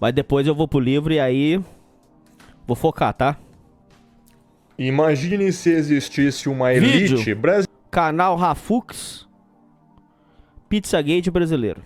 Mas depois eu vou pro livro e aí vou focar, tá? Imagine se existisse uma Vídeo. elite brasileira. Canal Rafux Pizzagate brasileiro.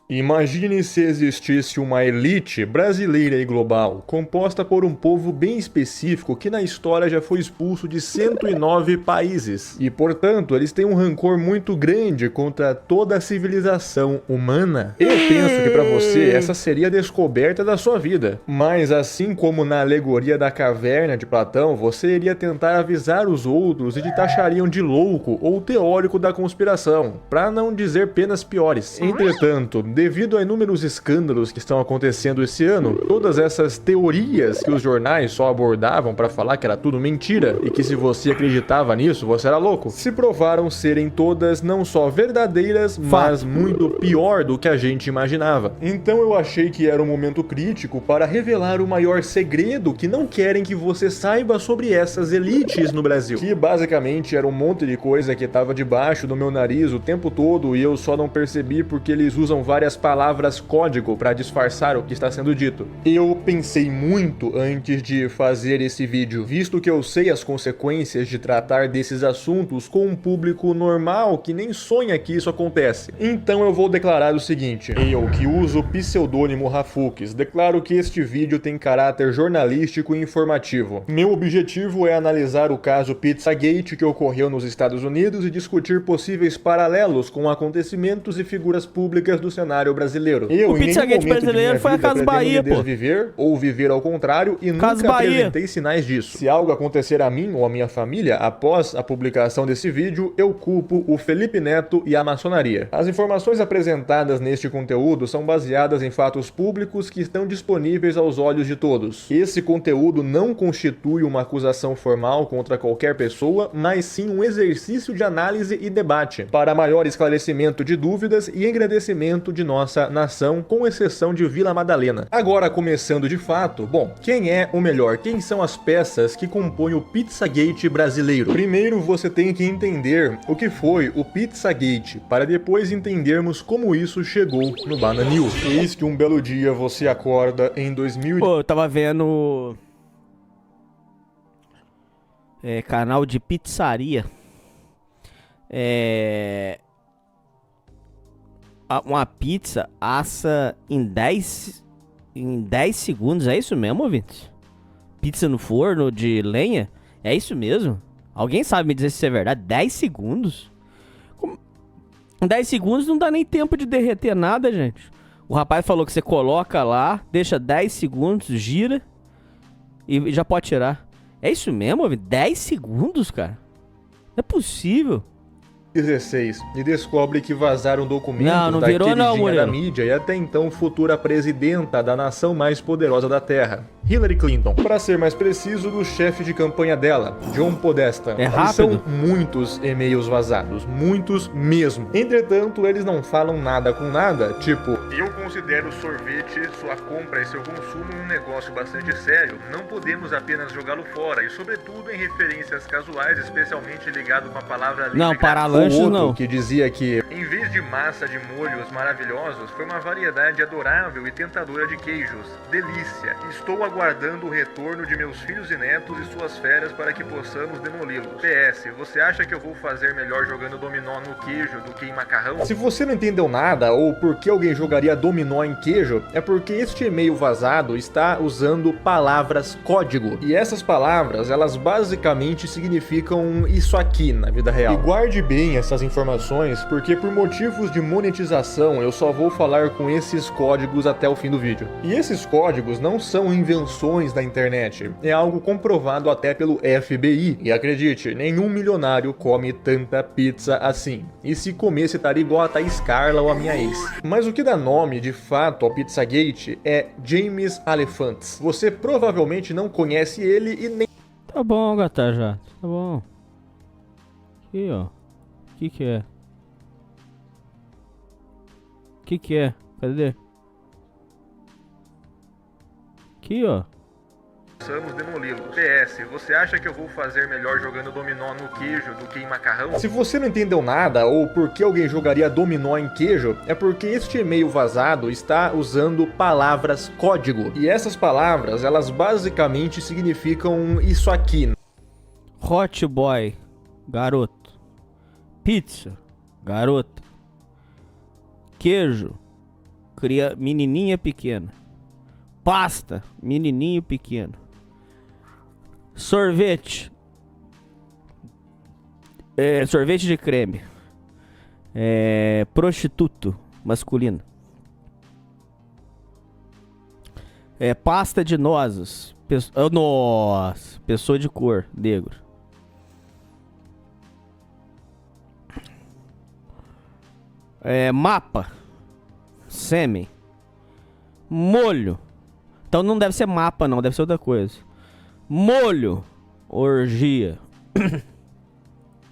Imagine se existisse uma elite brasileira e global, composta por um povo bem específico que na história já foi expulso de 109 países. E, portanto, eles têm um rancor muito grande contra toda a civilização humana. Eu penso que para você essa seria a descoberta da sua vida. Mas, assim como na alegoria da caverna de Platão, você iria tentar avisar os outros e te taxariam de louco ou teórico da conspiração, para não dizer penas piores. Entretanto, devido a inúmeros escândalos que estão acontecendo esse ano, todas essas teorias que os jornais só abordavam para falar que era tudo mentira e que se você acreditava nisso, você era louco, se provaram serem todas não só verdadeiras, mas muito pior do que a gente imaginava. Então eu achei que era um momento crítico para revelar o maior segredo que não querem que você saiba sobre essas elites no Brasil. Que basicamente era um monte de coisa que estava debaixo do meu nariz o tempo todo e eu só não percebi porque eles usam várias palavras código para disfarçar o que está sendo dito. Eu pensei muito antes de fazer esse vídeo, visto que eu sei as consequências de tratar desses assuntos com um público normal que nem sonha que isso acontece. Então eu vou declarar o seguinte: eu, que uso o pseudônimo Rafux, declaro que este vídeo tem caráter jornalístico e informativo. Meu objetivo é analisar o caso Pizzagate que ocorreu nos Estados Unidos e discutir possíveis paralelos com acontecimentos e figuras públicas do cenário brasileiro. Eu, o Pizzagate brasileiro foi a Casa Bahia, pô. Desviver ou viver ao contrário e Casa nunca Bahia. apresentei sinais disso. Se algo acontecer a mim ou a minha família após a publicação desse vídeo, eu culpo o Felipe Neto e a maçonaria. As informações apresentadas neste conteúdo são baseadas em fatos públicos que estão disponíveis aos olhos de todos. Esse conteúdo não constitui uma acusação formal contra qualquer pessoa, mas sim um exercício de análise e debate, para maior esclarecimento de dúvidas e engrandecimento de nossa nação, com exceção de Vila Madalena. Agora, começando de fato, bom, quem é o melhor? Quem são as peças que compõem o Pizzagate brasileiro? Primeiro, você tem que entender o que foi o Pizzagate, para depois entendermos como isso chegou no Bana News. Eis que um belo dia você acorda em 2000. Pô, eu tava vendo canal de pizzaria. Uma pizza assa em 10 segundos. É isso mesmo, ouvinte? Pizza no forno de lenha? É isso mesmo? Alguém sabe me dizer se isso é verdade? 10 segundos? Em 10 segundos não dá nem tempo de derreter nada, gente. O rapaz falou que você coloca lá, deixa 10 segundos, gira e já pode tirar. É isso mesmo, ouvinte? 10 segundos, cara? Não é possível. 16 e descobre que vazaram documentos Não da virou não, queridinha da Murilo. mídia e até então futura presidenta da nação mais poderosa da Terra, Hillary Clinton. Para ser mais preciso, do chefe de campanha dela, John Podesta. É rápido. São muitos e-mails vazados, muitos mesmo. Entretanto, eles não falam nada com nada, tipo: eu considero sorvete, sua compra e seu consumo um negócio bastante sério. Não podemos apenas jogá-lo fora e, sobretudo, em referências casuais, especialmente ligado com a palavra Não, livre. para O lanches outro não. que dizia que, em vez de massa de molhos maravilhosos, foi uma variedade adorável e tentadora de queijos. Delícia. Estou aguardando o retorno de meus filhos e netos e suas férias para que possamos demoli-los. PS, você acha que eu vou fazer melhor jogando dominó no queijo do que em macarrão? Se você não entendeu nada ou por que alguém jogaria dominó em queijo, é porque este e-mail vazado está usando palavras código. E essas palavras, elas basicamente significam isso aqui na vida real. E guarde bem essas informações, porque por motivos de monetização eu só vou falar com esses códigos até o fim do vídeo. E esses códigos não são invenções da internet, é algo comprovado até pelo FBI. E acredite, nenhum milionário come tanta pizza assim. E se comesse estaria igual a Thaís Carla ou a minha ex. Mas o que dá nome de fato ao Pizzagate é James Alefantes. Você provavelmente não conhece ele e nem... Tá bom, Gata, já. Tá bom. Aqui, ó. O que é? O que é? Cadê? Aqui, ó. Possamos demoli-los. PS, você acha que eu vou fazer melhor jogando dominó no queijo do que em macarrão? Se você não entendeu nada ou por que alguém jogaria dominó em queijo, é porque este e-mail vazado está usando palavras código. E essas palavras, elas basicamente significam isso aqui. Hot boy, garoto. Pizza, garoto. Queijo, menininha pequena. Pasta, menininho pequeno. Sorvete. Sorvete de creme. Prostituto, masculino. Pasta de nozes. Nossa, pessoa de cor, negro. Mapa. Sêmen. Molho. Então não deve ser mapa, não. Deve ser outra coisa. Molho. Orgia.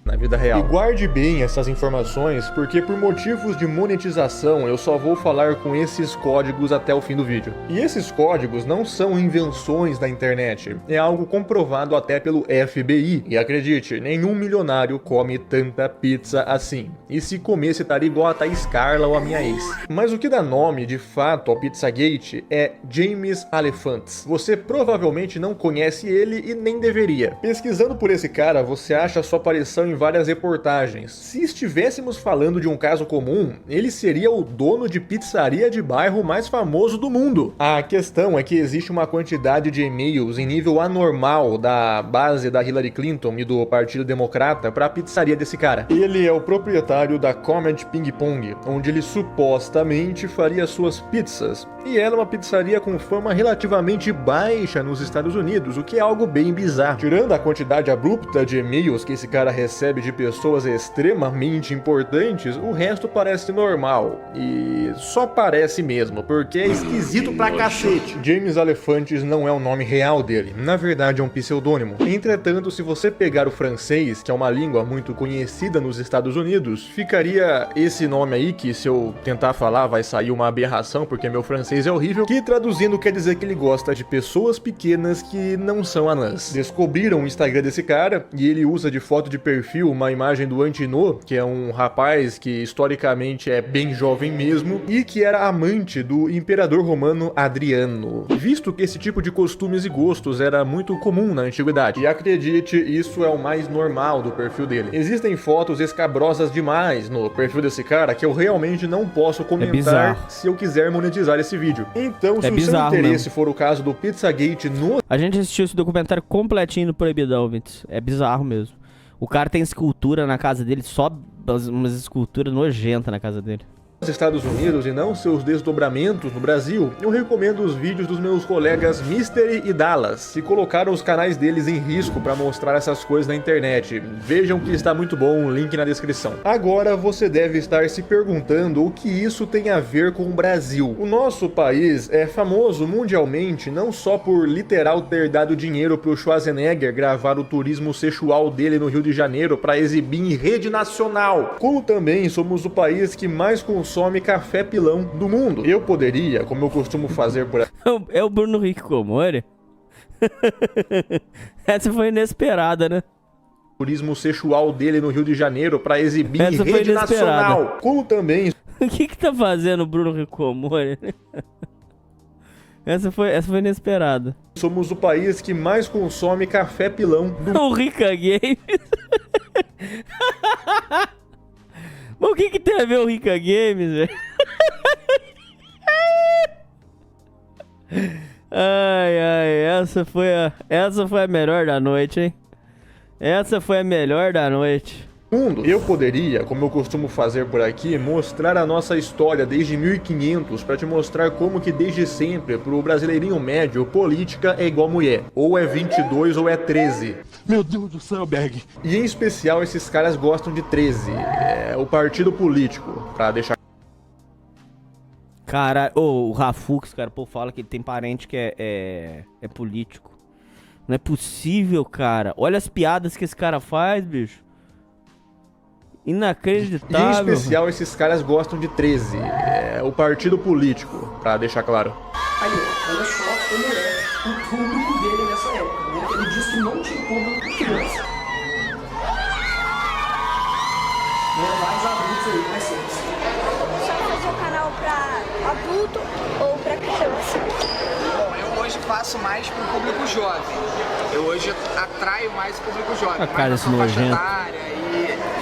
Na vida real. E guarde bem essas informações, porque por motivos de monetização eu só vou falar com esses códigos até o fim do vídeo. E esses códigos não são invenções da internet, é algo comprovado até pelo FBI. E acredite, nenhum milionário come tanta pizza assim. E se comesse estaria igual a Thaís Carla ou a minha ex. Mas o que dá nome de fato ao Pizzagate é James Alefantes. Você provavelmente não conhece ele e nem deveria. Pesquisando por esse cara, você acha sua aparição em várias reportagens. Se estivéssemos falando de um caso comum, ele seria o dono de pizzaria de bairro mais famoso do mundo. A questão é que existe uma quantidade de e-mails em nível anormal da base da Hillary Clinton e do Partido Democrata para a pizzaria desse cara. Ele é o proprietário da Comet Ping Pong, onde ele supostamente faria suas pizzas. E era uma pizzaria com fama relativamente baixa nos Estados Unidos, o que é algo bem bizarro. Tirando a quantidade abrupta de e-mails que esse cara recebe de pessoas extremamente importantes, o resto parece normal. E só parece mesmo, porque é esquisito pra cacete. James Alefantes não é o nome real dele, na verdade é um pseudônimo. Entretanto, se você pegar o francês, que é uma língua muito conhecida nos Estados Unidos, ficaria esse nome aí, que se eu tentar falar vai sair uma aberração, porque meu francês é horrível, que traduzindo quer dizer que ele gosta de pessoas pequenas que não são anãs. Descobriram o Instagram desse cara, e ele usa de foto de perfil uma imagem do Antino, que é um rapaz que historicamente é bem jovem mesmo, e que era amante do imperador romano Adriano, visto que esse tipo de costumes e gostos era muito comum na antiguidade. E acredite, isso é o mais normal do perfil dele. Existem fotos escabrosas demais no perfil desse cara que eu realmente não posso comentar se eu quiser monetizar esse vídeo. Então, se o seu interesse for o caso do Pizzagate no... A gente assistiu esse documentário completinho no Proibidão, Vintes. É bizarro mesmo. O cara tem escultura na casa dele, só umas esculturas nojentas na casa dele. Nos Estados Unidos e não seus desdobramentos no Brasil, eu recomendo os vídeos dos meus colegas Mystery e Dallas, que colocaram os canais deles em risco para mostrar essas coisas na internet. Vejam que está muito bom, link na descrição. Agora você deve estar se perguntando o que isso tem a ver com o Brasil. O nosso país é famoso mundialmente não só por literal ter dado dinheiro pro Schwarzenegger gravar o turismo sexual dele no Rio de Janeiro para exibir em rede nacional, como também somos o país que mais consome café pilão do mundo. Eu poderia, como eu costumo fazer por... É o Bruno Hikikomori? Essa foi inesperada, né? Turismo sexual dele no Rio de Janeiro para exibir em rede nacional. Como também... O que tá fazendo o Bruno Hikikomori? Essa foi inesperada. Somos o país que mais consome café pilão do mundo. O Rica Games. Mas o que tem a ver o Rica Games, velho? Ai, essa foi a melhor da noite, hein? Essa foi a melhor da noite. Eu poderia, como eu costumo fazer por aqui, mostrar a nossa história desde 1500 para te mostrar como que desde sempre, pro brasileirinho médio, política é igual mulher. Ou é 22 ou é 13. Meu Deus do céu, Berg. E em especial esses caras gostam de 13. É o partido político, pra deixar... Cara, o Rafux, cara, pô, fala que ele tem parente que é político. Não é possível, cara. Olha as piadas que esse cara faz, bicho. Inacreditável. E em especial esses caras gostam de 13. É o partido político, pra deixar claro. Aí, ó, olha só como é o público dele nessa época, né? Ele disse que não tinha público para criança. Vários adultos aí, mais cedo. Só fazer um canal para adulto ou para criança? Bom, eu hoje faço mais para o público jovem. Eu hoje atraio mais o público jovem. A cara desse mais nojento.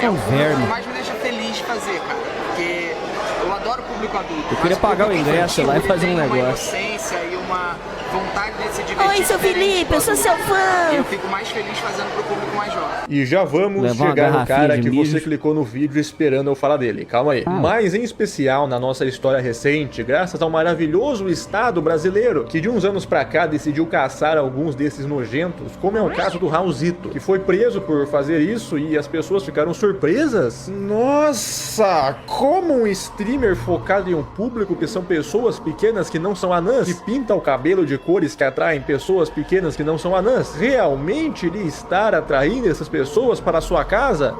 É um verme. que mais me deixa feliz fazer, cara. Porque eu adoro o público adulto. Eu queria pagar o ingresso lá e fazer um negócio. Uma inocência e uma vontade de se divertir. Oi, seu Felipe, eu sou seu fã. E eu fico mais feliz fazendo pro público mais jovem. E já vamos Levar uma chegar no garrafinha cara de que mijo. você clicou no vídeo esperando eu falar dele. Calma aí. Mas em especial na nossa história recente, graças ao maravilhoso Estado brasileiro, que de uns anos pra cá decidiu caçar alguns desses nojentos, como é o caso do Raulzito, que foi preso por fazer isso e as pessoas ficaram surpresas. Nossa, como um streamer focado em um público que são pessoas pequenas que não são anãs, que pinta o cabelo de cores que atraem pessoas pequenas que não são anãs, realmente iria estar atraindo essas pessoas para a sua casa?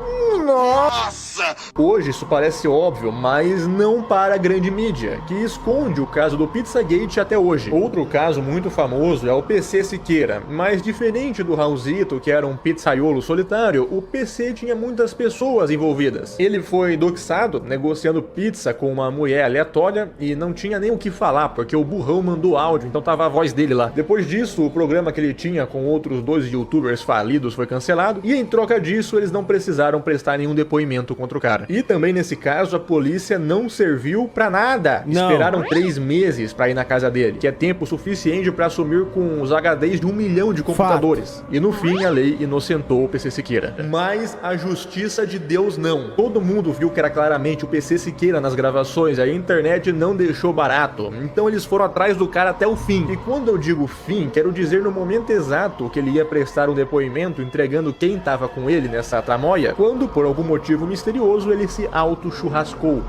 Nossa! Hoje isso parece óbvio, mas não para a grande mídia, que esconde o caso do Pizzagate até hoje. Outro caso muito famoso é o PC Siqueira, mas diferente do Raulzito, que era um pizzaiolo solitário, o PC tinha muitas pessoas envolvidas. Ele foi doxado negociando pizza com uma mulher aleatória e não tinha nem o que falar, porque o burrão mandou áudio, então tava a voz dele lá. Depois disso, o programa que ele tinha com outros 2 youtubers falidos foi cancelado, e em troca disso eles não precisaram prestar nenhum depoimento contra o cara. E também nesse caso a polícia não serviu pra nada. Não. Esperaram 3 meses pra ir na casa dele, que é tempo suficiente pra assumir com os HDs de 1 milhão de computadores. E no fim a lei inocentou o PC Siqueira. Mas a justiça de Deus não. Todo mundo viu que era claramente o PC Siqueira nas gravações, a internet não deixou barato. Então eles foram atrás do cara até o fim. E quando eu digo fim, quero dizer no momento exato que ele ia prestar um depoimento entregando quem tava com ele nessa tramóia, quando por algum motivo misterioso ele se auto-churrascou.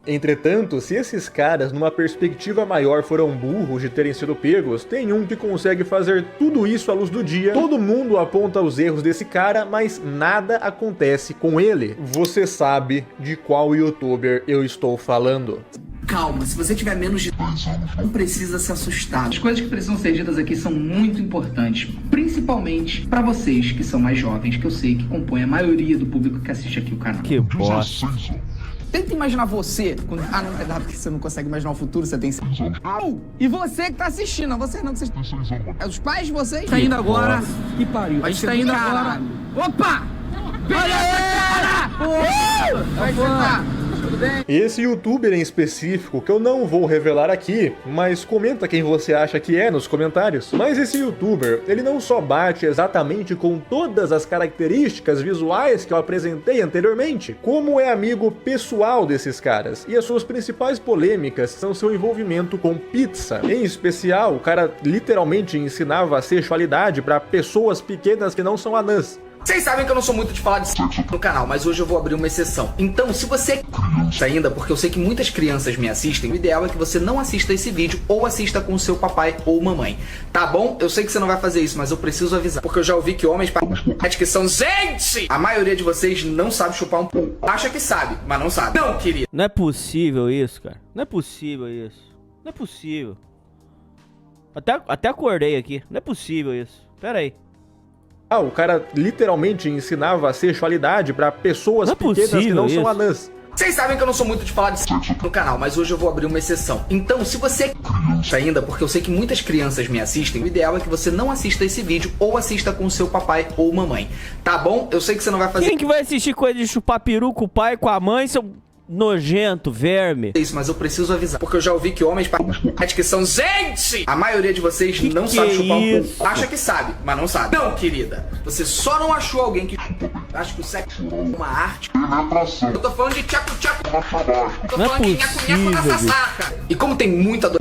Entretanto, se esses caras, numa perspectiva maior, foram burros de terem sido pegos, tem um que consegue fazer tudo isso à luz do dia, todo mundo aponta os erros desse cara, mas nada acontece com ele. Você sabe de qual youtuber eu estou falando? Calma, se você tiver menos de 2 anos, não precisa se assustar. As coisas que precisam ser ditas aqui são muito importantes, principalmente pra vocês que são mais jovens, que eu sei que compõem a maioria do público que assiste aqui o canal. Que bosta. Tenta imaginar você quando... Ah, não dá, porque você não consegue imaginar o futuro, você tem 6 anos. E você que tá assistindo, não você não, que vocês têm 6 anos. É os pais de vocês? Tá indo agora. Que pariu. A gente tá indo agora. Opa! Beleza, cara! Vai sentar. Tudo bem? Esse youtuber em específico, que eu não vou revelar aqui, mas comenta quem você acha que é nos comentários. Mas esse youtuber, ele não só bate exatamente com todas as características visuais que eu apresentei anteriormente, como é amigo pessoal desses caras. E as suas principais polêmicas são seu envolvimento com pizza. Em especial, o cara literalmente ensinava a sexualidade para pessoas pequenas que não são anãs. Vocês sabem que eu não sou muito de falar de sexo no canal, mas hoje eu vou abrir uma exceção. Então, se você é criança ainda, porque eu sei que muitas crianças me assistem, o ideal é que você não assista esse vídeo ou assista com o seu papai ou mamãe. Tá bom? Eu sei que você não vai fazer isso, mas eu preciso avisar. Porque eu já ouvi que homens que são gente! A maioria de vocês não sabe chupar um pão. Acha que sabe, mas não sabe. Não, querido. Não é possível isso, cara. Não é possível isso. Não é possível. Até acordei aqui. Não é possível isso. Pera aí. O cara literalmente ensinava a sexualidade pra pessoas pequenas que não são anãs. Vocês sabem que eu não sou muito de falar de sexo no canal, mas hoje eu vou abrir uma exceção. Então, se você é criança ainda, porque eu sei que muitas crianças me assistem, o ideal é que você não assista esse vídeo ou assista com o seu papai ou mamãe. Tá bom? Eu sei que você não vai fazer Quem que vai assistir coisa de chupar peru com o pai e com a mãe, seu nojento, verme? isso, mas eu preciso avisar. Porque eu já ouvi que homens que são gente! A maioria de vocês não sabe chupar um pão. Acha que sabe, mas não sabe. Não, querida. Você só não achou alguém que acha que o sexo é uma arte. Eu tô falando de tchaco-tchaco. Eu tô falando de nhaco-nhaco na sasaca. E como tem muita dor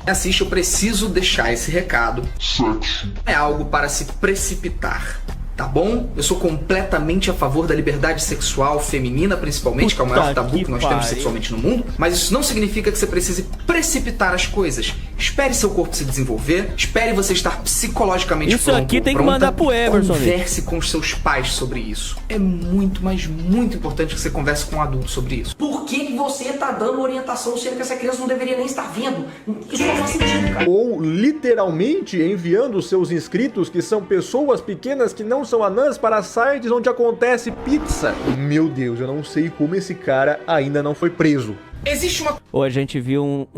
assiste, eu preciso deixar esse recado. Sexo é algo para se precipitar. Tá bom? Eu sou completamente a favor da liberdade sexual feminina, principalmente, que é o maior tabu que nós temos sexualmente no mundo. Mas isso não significa que você precise precipitar as coisas. Espere seu corpo se desenvolver. Espere você estar psicologicamente Isso pronto, aqui tem que pronta. mandar pro Emerson. Converse com os seus pais sobre isso. É muito, mas muito importante que você converse com um adulto sobre isso. Por que você tá dando orientação sendo que essa criança não deveria nem estar vendo. Isso não faz sentido, cara. Ou literalmente enviando seus inscritos, que são pessoas pequenas que não são anãs, para sites onde acontece pizza. Meu Deus, eu não sei como esse cara ainda não foi preso. Existe uma... Ou a gente viu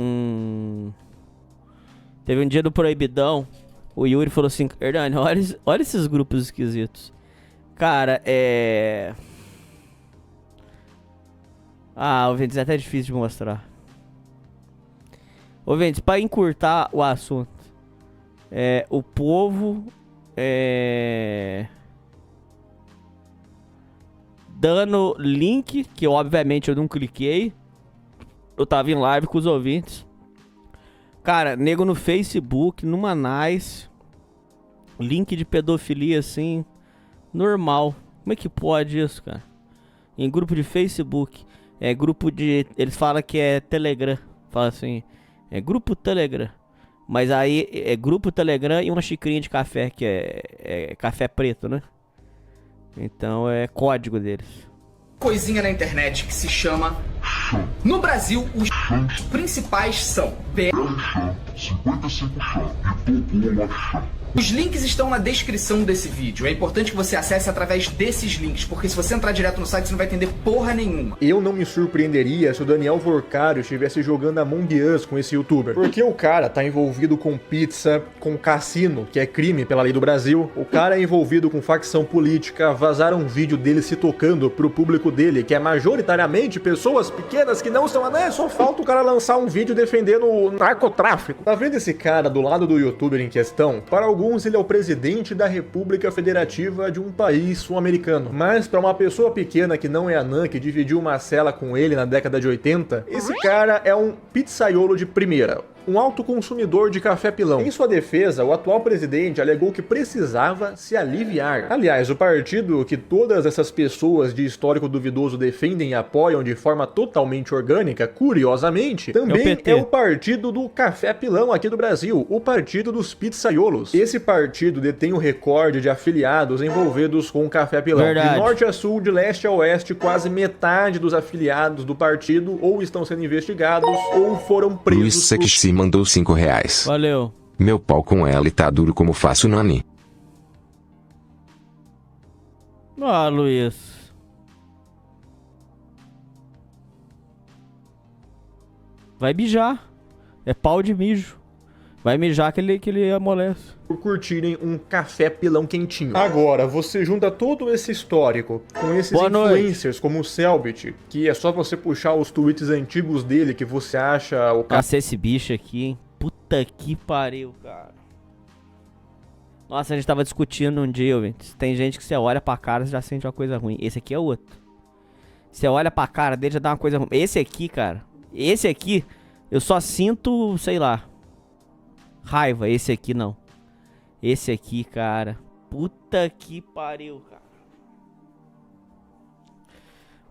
Teve um dia do Proibidão, o Yuri falou assim, Hernani, olha esses grupos esquisitos. Cara, o Vendes, é até difícil de mostrar. Ô Vendes, pra encurtar o assunto, o povo dando link, que obviamente eu não cliquei, eu tava em live com os ouvintes. Cara, nego no Facebook, numa nice, link de pedofilia assim, normal. Como é que pode isso, cara? Em grupo de Facebook, grupo de... Eles falam que é Telegram, fala assim, grupo Telegram. Mas aí é grupo Telegram e uma xicrinha de café, que é café preto, né? Então é código deles. Coisinha na internet que se chama... No Brasil, os principais são... Os links estão na descrição desse vídeo. É importante que você acesse através desses links, porque se você entrar direto no site, você não vai entender porra nenhuma. Eu não me surpreenderia se o Daniel Vorcário estivesse jogando Among Us com esse youtuber. Porque o cara tá envolvido com pizza, com cassino, que é crime pela lei do Brasil. O cara é envolvido com facção política. Vazaram um vídeo dele se tocando pro público dele, que é majoritariamente pessoas pequenas que não são anãs. Só falta o cara lançar um vídeo defendendo o narcotráfico. Tá vendo esse cara do lado do youtuber em questão? Para alguns, ele é o presidente da República Federativa de um país sul-americano. Mas para uma pessoa pequena que não é anã, que dividiu uma cela com ele na década de 80, esse cara é um pizzaiolo de primeira. Um alto consumidor de café pilão. Em sua defesa, o atual presidente alegou que precisava se aliviar. Aliás, o partido que todas essas pessoas de histórico duvidoso defendem e apoiam de forma totalmente orgânica, curiosamente, também é o partido do café pilão aqui do Brasil, o partido dos pizzaiolos. Esse partido detém o recorde de afiliados envolvidos com o café pilão. Verdade. De norte a sul, de leste a oeste, quase metade dos afiliados do partido ou estão sendo investigados ou foram presos. Luiz mandou R$5. Valeu. Meu pau com ela tá duro como faço, Nani. Ah, Luiz. Vai mijar. É pau de mijo. Vai mijar que ele amolece. Por curtirem um café pilão quentinho. Agora, você junta todo esse histórico com esses influencers como o Selbit, que é só você puxar os tweets antigos dele que você acha o Nossa, esse bicho aqui, hein? Puta que pariu, cara. Nossa, a gente tava discutindo um dia, gente. Tem gente que você olha pra cara e já sente uma coisa ruim. Esse aqui é outro. Você olha pra cara dele já dá uma coisa ruim. Esse aqui, cara. Esse aqui, eu só sinto, sei lá, raiva. Esse aqui não. Esse aqui, cara. Puta que pariu, cara.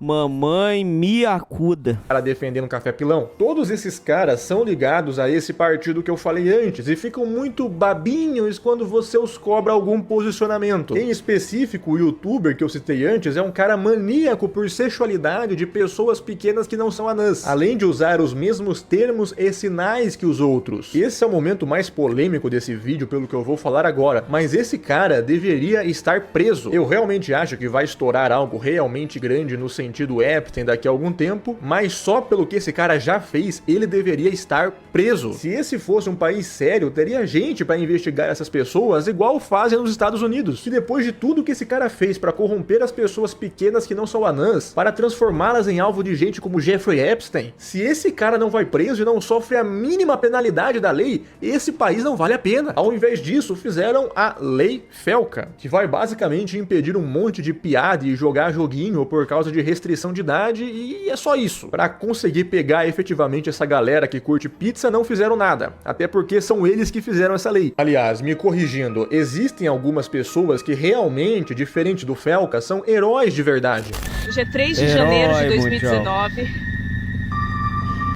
Mamãe me acuda. Cara defendendo café pilão. Todos esses caras são ligados a esse partido que eu falei antes e ficam muito babinhos quando você os cobra algum posicionamento. Em específico, o youtuber que eu citei antes é um cara maníaco por sexualidade de pessoas pequenas que não são anãs, além de usar os mesmos termos e sinais que os outros. Esse é o momento mais polêmico desse vídeo, pelo que eu vou falar agora, mas esse cara deveria estar preso. Eu realmente acho que vai estourar algo realmente grande no sentido Epstein daqui a algum tempo, mas só pelo que esse cara já fez, ele deveria estar preso. Se esse fosse um país sério, teria gente pra investigar essas pessoas igual fazem nos Estados Unidos. E depois de tudo que esse cara fez pra corromper as pessoas pequenas que não são anãs, para transformá-las em alvo de gente como Jeffrey Epstein, se esse cara não vai preso e não sofre a mínima penalidade da lei, esse país não vale a pena. Ao invés disso, fizeram a Lei Felca, que vai basicamente impedir um monte de piada e jogar joguinho por causa de restrição de idade, e é só isso. Pra conseguir pegar efetivamente essa galera que curte pizza, não fizeram nada, até porque são eles que fizeram essa lei. Aliás, me corrigindo, existem algumas pessoas que realmente, diferente do Felca, são heróis de verdade. Hoje é 3 de janeiro de 2019.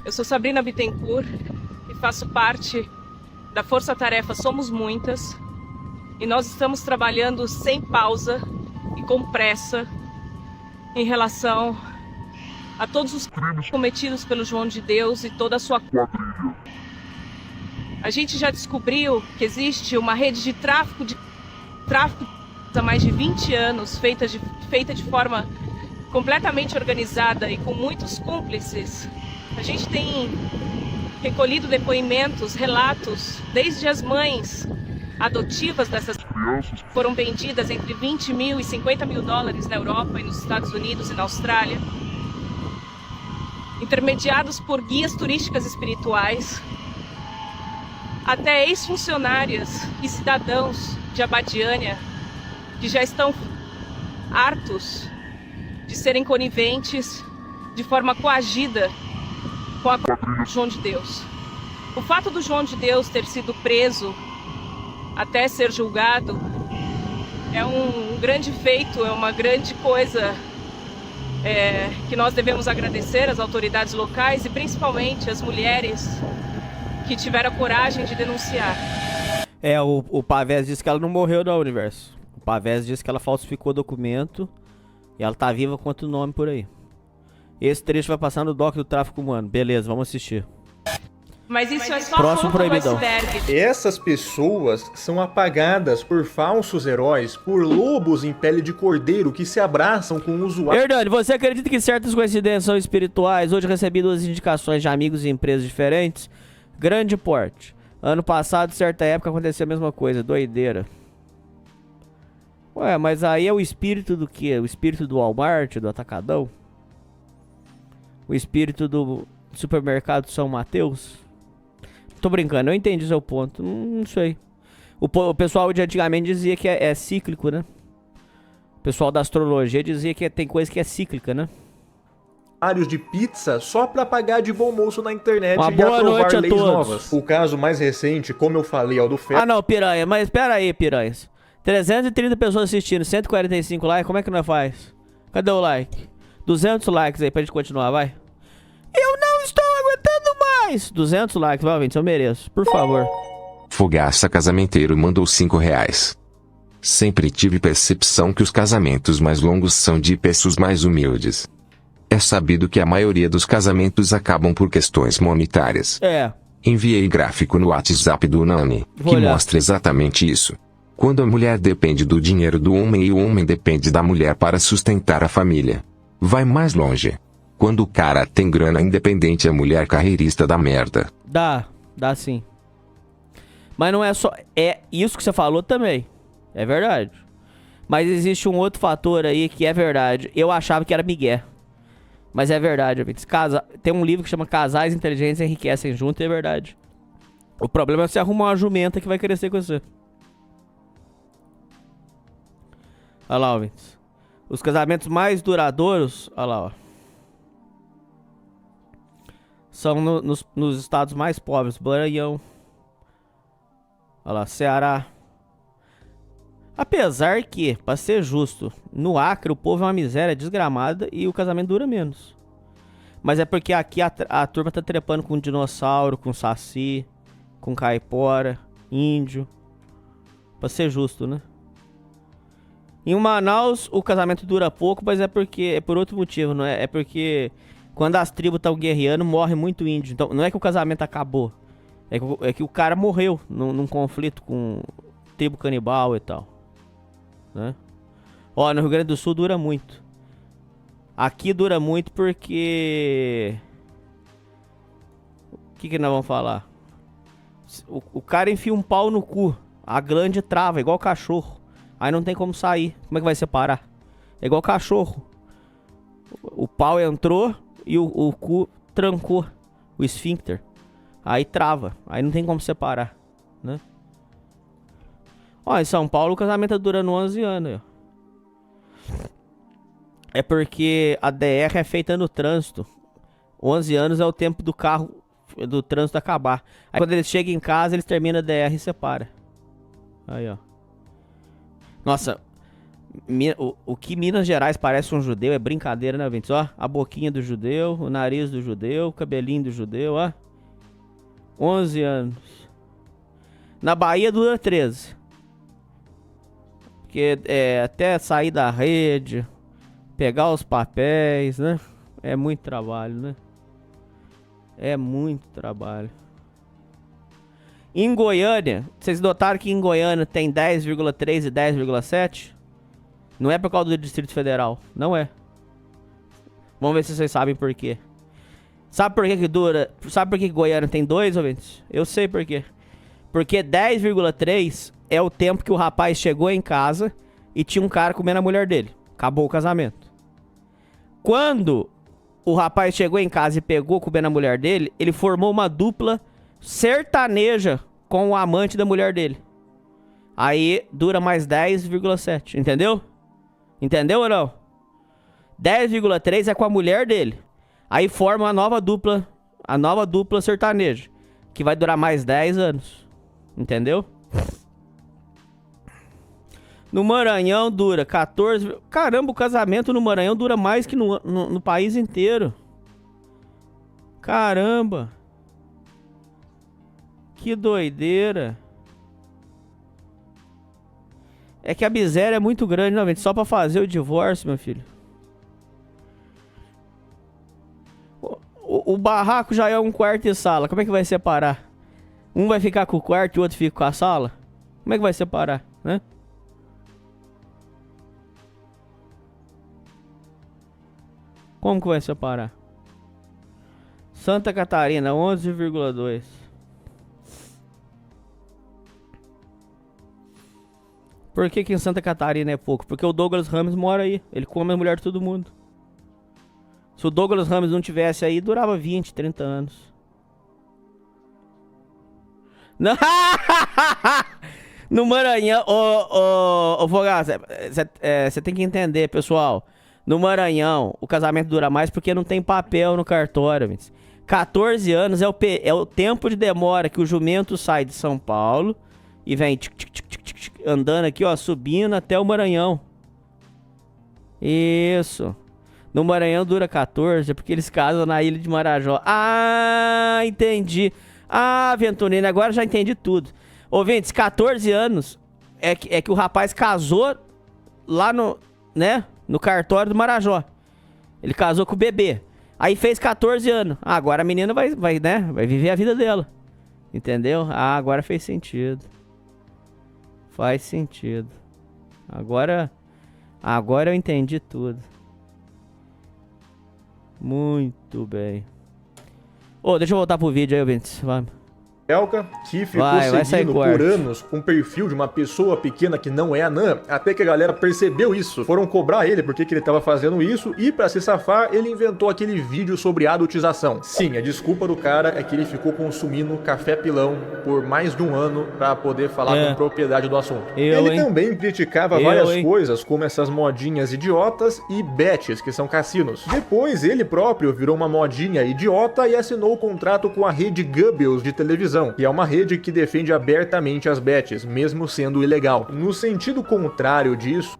Eu sou Sabrina Bittencourt e faço parte da Força Tarefa Somos Muitas, e nós estamos trabalhando sem pausa e com pressa em relação a todos os crimes cometidos pelo João de Deus e toda a sua quadrilha. A gente já descobriu que existe uma rede de tráfico há mais de 20 anos, feita de forma completamente organizada e com muitos cúmplices. A gente tem recolhido depoimentos, relatos, desde as mães adotivas dessas crianças que foram vendidas entre 20 mil e 50 mil dólares na Europa e nos Estados Unidos e na Austrália, intermediados por guias turísticas espirituais, até ex-funcionárias e cidadãos de Abadiânia que já estão hartos de serem coniventes de forma coagida com a quadrilha João de Deus. O fato do João de Deus ter sido preso até ser julgado é um grande feito, é uma grande coisa que nós devemos agradecer às autoridades locais e principalmente às mulheres que tiveram a coragem de denunciar. O Pavés disse que ela não morreu não, Universo. O Pavés disse que ela falsificou documento e ela tá viva com outro nome por aí. Esse trecho vai passar no doc do tráfico humano. Beleza, vamos assistir. Mas isso é só Próximo a ponta do proibidão. iceberg. Essas pessoas são apagadas por falsos heróis, por lobos em pele de cordeiro que se abraçam com usuários. Hernani, você acredita que certas coincidências são espirituais? Hoje recebi 2 indicações de amigos e empresas diferentes. Grande porte. Ano passado, certa época, aconteceu a mesma coisa. Doideira. Ué, mas aí é o espírito do quê? O espírito do Walmart, do Atacadão? O espírito do supermercado São Mateus? Tô brincando, eu entendi o seu ponto. Não sei. O pessoal de antigamente dizia que é cíclico, né? O pessoal da astrologia dizia que tem coisa que é cíclica, né? De pizza só pra pagar de bom moço na internet Uma e boa aprovar noite a leis todos. novas. O caso mais recente, como eu falei, é o do Fer... Ah não, piranha, mas pera aí, piranhas. 330 pessoas assistindo, 145 likes, como é que nós faz? Cadê o like? 200 likes aí pra gente continuar, vai. Eu não estou aguentando mais. 200 likes, vai, gente, eu mereço, por favor. Fogaça Casamenteiro mandou R$5. Sempre tive percepção que os casamentos mais longos são de pessoas mais humildes. É sabido que a maioria dos casamentos acabam por questões monetárias. Enviei gráfico no WhatsApp do Nani, que mostra exatamente isso. Quando a mulher depende do dinheiro do homem e o homem depende da mulher para sustentar a família. Vai mais longe. Quando o cara tem grana independente, a mulher carreirista dá merda. Dá sim. Mas não é só... É isso que você falou também. É verdade. Mas existe um outro fator aí que é verdade. Eu achava que era migué. Mas é verdade, amigos. Tem um livro que chama Casais Inteligentes Enriquecem Juntos, e é verdade. O problema é você arrumar uma jumenta que vai crescer com você. Olha lá, ouvintes. Os casamentos mais duradouros, olha lá, ó, são nos estados mais pobres. Maranhão. Olha lá, Ceará. Apesar que, pra ser justo, no Acre o povo é uma miséria desgramada e o casamento dura menos. Mas é porque aqui a turma tá trepando com dinossauro, com saci, com caipora, índio. Pra ser justo, né? Em Manaus o casamento dura pouco, mas é por outro motivo, não é? É porque quando as tribos estão guerreando, morre muito índio. Então não é que o casamento acabou. É que o cara morreu num conflito com tribo canibal e tal. Né? Ó, no Rio Grande do Sul dura muito. Aqui dura muito porque... O que nós vamos falar? O cara enfia um pau no cu. A glande trava, igual cachorro. Aí não tem como sair. Como é que vai separar? É igual cachorro. O pau entrou e o cu trancou. O esfíncter. Aí trava. Aí não tem como separar, né? Ó, em São Paulo o casamento tá durando 11 anos. Ó. É porque a DR é feita no trânsito. 11 anos é o tempo do carro, do trânsito acabar. Aí quando eles chegam em casa, eles terminam a DR e separa. Aí, ó. Nossa, o que Minas Gerais parece um judeu é brincadeira, né, gente? Ó, a boquinha do judeu, o nariz do judeu, o cabelinho do judeu, ó. 11 anos. Na Bahia dura 13. Porque até sair da rede, pegar os papéis, né? É muito trabalho, né? É muito trabalho. Em Goiânia, vocês notaram que em Goiânia tem 10,3 e 10,7? Não é por causa do Distrito Federal, não é. Vamos ver se vocês sabem por quê. Sabe por que dura? Sabe por que Goiânia tem 2, ouvintes? Eu sei por quê. Porque 10,3 é o tempo que o rapaz chegou em casa e tinha um cara comendo a mulher dele. Acabou o casamento. Quando o rapaz chegou em casa e pegou comendo a mulher dele, ele formou uma dupla sertaneja com o amante da mulher dele. Aí dura mais 10,7, entendeu? Entendeu ou não? 10,3 é com a mulher dele. Aí forma a nova dupla sertaneja, que vai durar mais 10 anos. Entendeu? No Maranhão dura 14... Caramba, o casamento no Maranhão dura mais que no país inteiro. Caramba. Que doideira. É que a miséria é muito grande, não, gente? Só pra fazer o divórcio, meu filho. O barraco já é um quarto e sala. Como é que vai separar? Um vai ficar com o quarto e o outro fica com a sala? Como é que vai separar, né? Como que vai separar? Santa Catarina, 11,2. Por que em Santa Catarina é pouco? Porque o Douglas Ramos mora aí. Ele come a mulher de todo mundo. Se o Douglas Ramos não tivesse aí, durava 20, 30 anos. Não. No Maranhão... Ô, Fogaça, você tem que entender, pessoal. No Maranhão, o casamento dura mais porque não tem papel no cartório. 14 anos é o tempo de demora que o jumento sai de São Paulo e vem andando aqui, ó, subindo até o Maranhão. Isso. No Maranhão dura 14 porque eles casam na Ilha de Marajó. Ah, entendi. Ah, Venturino, agora já entendi tudo. Ouvintes, 14 anos é que o rapaz casou lá no, né, no cartório do Marajó. Ele casou com o bebê. Aí fez 14 anos. Ah, agora a menina vai viver a vida dela. Entendeu? Ah, agora fez sentido. Faz sentido. Agora eu entendi tudo. Muito bem. Ô, deixa eu voltar pro vídeo aí, ouvintes. Vamos. Elka, que ficou seguindo por anos com o perfil de uma pessoa pequena que não é anã, até que a galera percebeu isso. Foram cobrar ele porque que ele tava fazendo isso e pra se safar, ele inventou aquele vídeo sobre adultização. Sim, a desculpa do cara é que ele ficou consumindo café pilão por mais de um ano pra poder falar com propriedade do assunto. Ele também criticava várias coisas, como essas modinhas idiotas e bets, que são cassinos. Depois, ele próprio virou uma modinha idiota e assinou o contrato com a rede Goebbels de televisão, que é uma rede que defende abertamente as bets, mesmo sendo ilegal. No sentido contrário disso...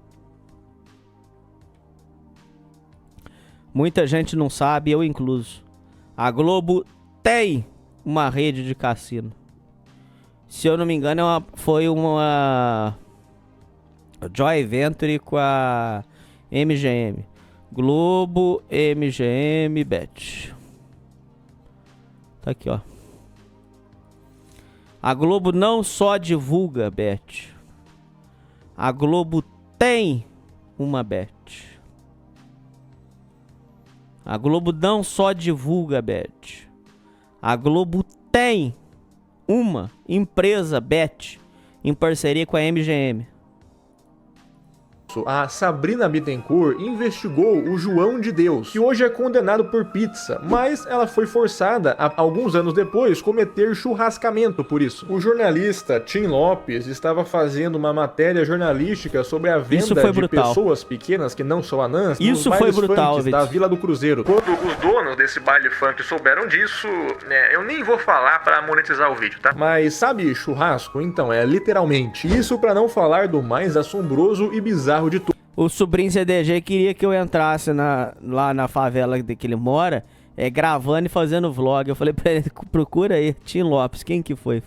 Muita gente não sabe, eu incluso. A tem uma rede de cassino. Se eu não me engano, foi uma joint venture com a MGM. Globo MGM Bet. Tá aqui, ó. A Globo não só divulga bet. A Globo tem uma bet. A Globo não só divulga bet. A Globo tem uma empresa bet em parceria com a MGM. A Sabrina Bittencourt investigou o João de Deus, que hoje é condenado por pizza, mas ela foi forçada a, alguns anos depois, cometer churrascamento por isso. O jornalista Tim Lopes estava fazendo uma matéria jornalística sobre a venda de pessoas pequenas que não são anãs nos bailes funk da Vila do Cruzeiro. Quando os donos desse baile funk souberam disso, eu nem vou falar para monetizar o vídeo, tá? Mas sabe churrasco? Então, é literalmente. Isso para não falar do mais assombroso e bizarro de tudo. O sobrinho CDG queria que eu entrasse lá na favela que ele mora, gravando e fazendo vlog. Eu falei pra ele, procura aí, Tim Lopes, quem que foi?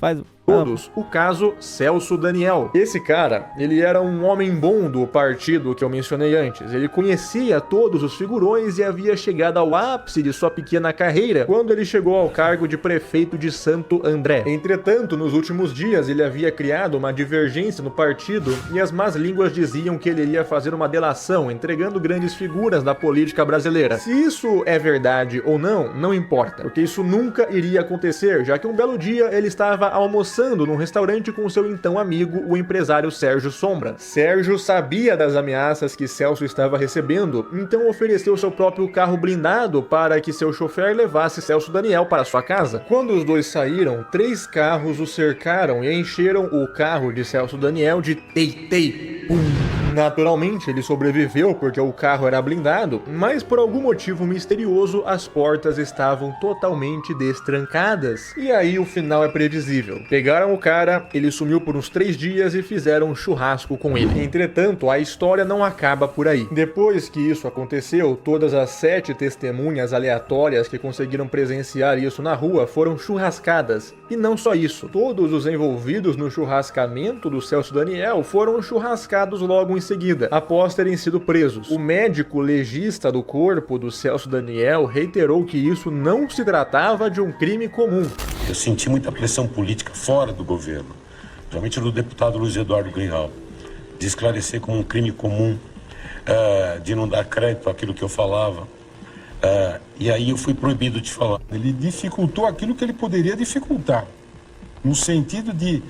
todos, o caso Celso Daniel. Esse cara, ele era um homem bom do partido que eu mencionei antes. Ele conhecia todos os figurões e havia chegado ao ápice de sua pequena carreira quando ele chegou ao cargo de prefeito de Santo André. Entretanto, nos últimos dias, ele havia criado uma divergência no partido e as más línguas diziam que ele iria fazer uma delação, entregando grandes figuras da política brasileira. Se isso é verdade ou não, não importa, porque isso nunca iria acontecer, já que um belo dia ele estava almoçando num restaurante com seu então amigo, o empresário Sérgio Sombra. Sérgio sabia das ameaças que Celso estava recebendo, então ofereceu seu próprio carro blindado para que seu chofer levasse Celso Daniel para sua casa. Quando os dois saíram, 3 carros o cercaram e encheram o carro de Celso Daniel de tei-tei. Naturalmente, ele sobreviveu porque o carro era blindado, mas por algum motivo misterioso, as portas estavam totalmente destrancadas. E aí o final é previsível. Pegaram o cara, ele sumiu por uns 3 dias e fizeram um churrasco com ele. Entretanto, a história não acaba por aí. Depois que isso aconteceu, todas as 7 testemunhas aleatórias que conseguiram presenciar isso na rua foram churrascadas. E não só isso, todos os envolvidos no churrascamento do Celso Daniel foram churrascados logo em seguida, após terem sido presos. O médico legista do corpo do Celso Daniel reiterou que isso não se tratava de um crime comum. Eu senti muita pressão política fora do governo, principalmente do deputado Luiz Eduardo Greenhalgh, de esclarecer como um crime comum, de não dar crédito àquilo que eu falava. E aí eu fui proibido de falar. Ele dificultou aquilo que ele poderia dificultar, no sentido de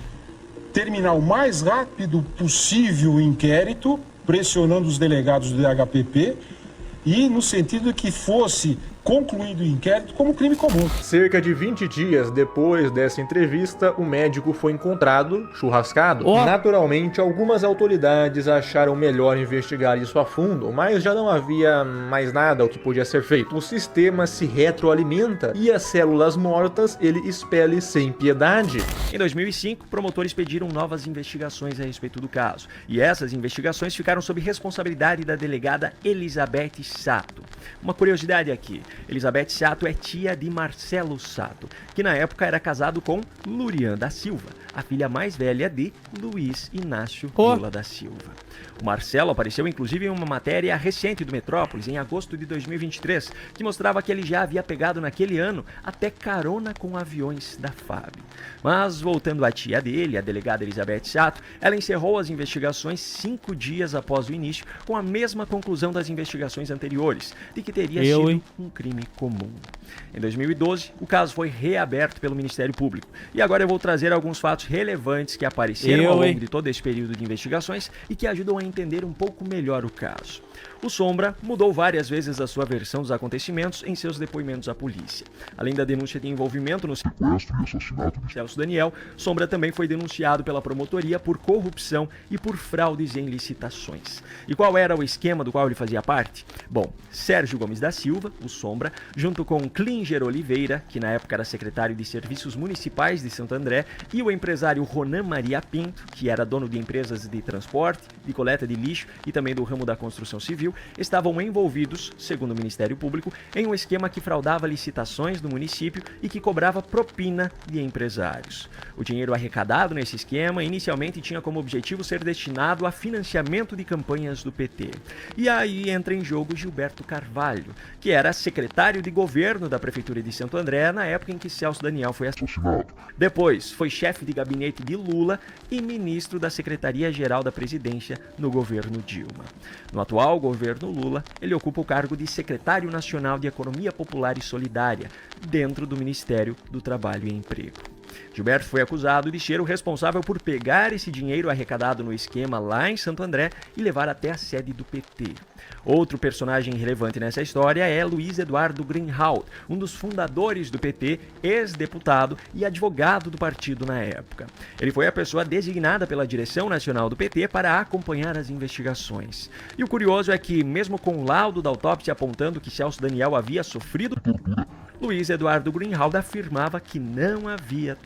terminar o mais rápido possível o inquérito, pressionando os delegados do DHPP, e no sentido que fosse concluído o inquérito como crime comum. Cerca de 20 dias depois dessa entrevista, o médico foi encontrado churrascado. Naturalmente, algumas autoridades acharam melhor investigar isso a fundo, mas já não havia mais nada o que podia ser feito. O sistema se retroalimenta e as células mortas ele expele sem piedade. Em 2005, promotores pediram novas investigações a respeito do caso, e essas investigações ficaram sob responsabilidade da delegada Elizabeth Sato. Uma curiosidade aqui, Elizabeth Sato é tia de Marcelo Sato, que na época era casado com Lurian da Silva, a filha mais velha de Luiz Inácio Lula da Silva. O Marcelo apareceu inclusive em uma matéria recente do Metrópolis, em agosto de 2023, que mostrava que ele já havia pegado naquele ano até carona com aviões da FAB. Mas voltando à tia dele, a delegada Elizabeth Sato, ela encerrou as investigações 5 dias após o início, com a mesma conclusão das investigações anteriores, de que teria sido um crime comum. Em 2012, o caso foi reaberto pelo Ministério Público. E agora eu vou trazer alguns fatos relevantes que apareceram ao longo de todo esse período de investigações e que ajudam a entender um pouco melhor o caso. O Sombra mudou várias vezes a sua versão dos acontecimentos em seus depoimentos à polícia. Além da denúncia de envolvimento no sequestro e assassinato de Celso Daniel, Sombra também foi denunciado pela promotoria por corrupção e por fraudes em licitações. E qual era o esquema do qual ele fazia parte? Bom, Sérgio Gomes da Silva, o Sombra, junto com Klinger Oliveira, que na época era secretário de Serviços Municipais de Santo André, e o empresário Ronan Maria Pinto, que era dono de empresas de transporte, de coleta de lixo e também do ramo da construção civil, estavam envolvidos, segundo o Ministério Público, em um esquema que fraudava licitações do município e que cobrava propina de empresários. O dinheiro arrecadado nesse esquema inicialmente tinha como objetivo ser destinado a financiamento de campanhas do PT. E aí entra em jogo Gilberto Carvalho, que era secretário de governo da Prefeitura de Santo André na época em que Celso Daniel foi assassinado. Depois foi chefe de gabinete de Lula e ministro da Secretaria-Geral da Presidência no governo Dilma. No atual governo Lula, ele ocupa o cargo de secretário nacional de Economia Popular e Solidária, dentro do Ministério do Trabalho e Emprego. Gilberto foi acusado de ser o responsável por pegar esse dinheiro arrecadado no esquema lá em Santo André e levar até a sede do PT. Outro personagem relevante nessa história é Luiz Eduardo Greenhalgh, um dos fundadores do PT, ex-deputado e advogado do partido na época. Ele foi a pessoa designada pela direção nacional do PT para acompanhar as investigações. E o curioso é que, mesmo com o laudo da autópsia apontando que Celso Daniel havia sofrido tortura, Luiz Eduardo Greenhalgh afirmava que não havia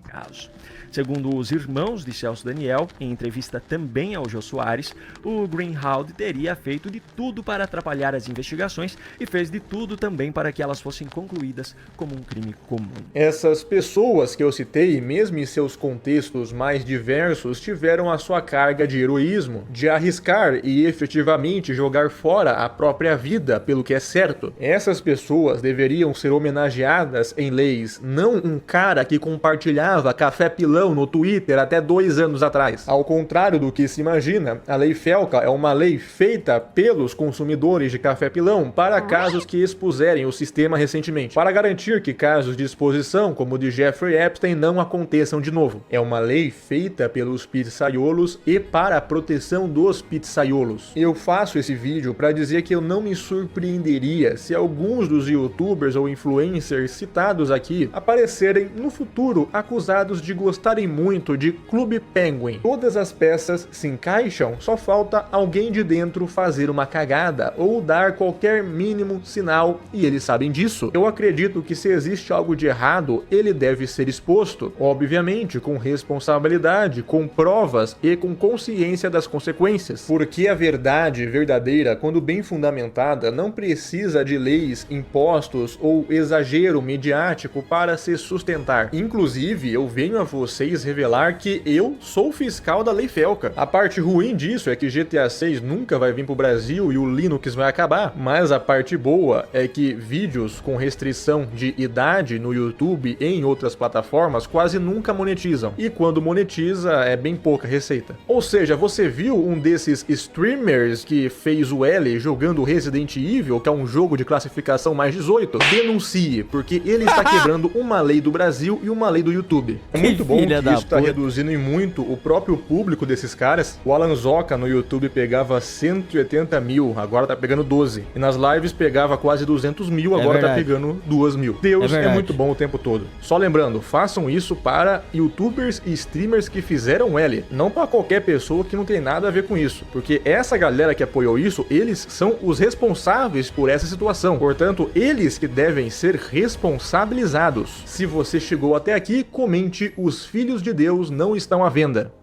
caso. Segundo os irmãos de Celso Daniel, em entrevista também ao Jô Soares, o Greenhalgh teria feito de tudo para atrapalhar as investigações e fez de tudo também para que elas fossem concluídas como um crime comum. Essas pessoas que eu citei, mesmo em seus contextos mais diversos, tiveram a sua carga de heroísmo, de arriscar e efetivamente jogar fora a própria vida pelo que é certo. Essas pessoas deveriam ser homenageadas em leis, não um cara que compartilhava café pilão no Twitter até 2 anos atrás. Ao contrário do que se imagina, a Lei Felca é uma lei feita pelos consumidores de café pilão para casos que expuserem o sistema recentemente, para garantir que casos de exposição, como o de Jeffrey Epstein, não aconteçam de novo. É uma lei feita pelos pizzaiolos e para a proteção dos pizzaiolos. Eu faço esse vídeo para dizer que eu não me surpreenderia se alguns dos youtubers ou influencers citados aqui aparecerem no futuro acusados de gostarem muito de Clube Penguin. Todas as peças se encaixam, só falta alguém de dentro fazer uma cagada ou dar qualquer mínimo sinal e eles sabem disso. Eu acredito que se existe algo de errado, ele deve ser exposto, obviamente com responsabilidade, com provas e com consciência das consequências. Porque a verdade verdadeira, quando bem fundamentada, não precisa de leis, impostos ou exagero midiático para se sustentar. Inclusive, eu venho a vocês revelar que eu sou fiscal da Lei Felca. A parte ruim disso é que GTA 6 nunca vai vir pro Brasil e o Linux vai acabar, mas a parte boa é que vídeos com restrição de idade no YouTube e em outras plataformas quase nunca monetizam, e quando monetiza é bem pouca receita. Ou seja, você viu um desses streamers que fez o L jogando Resident Evil, que é um jogo de classificação mais 18? Denuncie, porque ele está quebrando uma lei do Brasil e uma lei do YouTube. É muito bom que isso está reduzindo em muito o próprio público desses caras. O Alan Zoca no YouTube pegava 180 mil, agora tá pegando 12. E nas lives pegava quase 200 mil, agora tá pegando 2 mil. Deus é muito bom o tempo todo. Só lembrando, façam isso para youtubers e streamers que fizeram L, não para qualquer pessoa que não tem nada a ver com isso. Porque essa galera que apoiou isso, eles são os responsáveis por essa situação. Portanto, eles que devem ser responsabilizados. Se você chegou até aqui, comente: os filhos de Deus não estão à venda.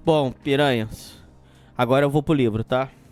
Bom, piranhas, agora eu vou pro livro, tá?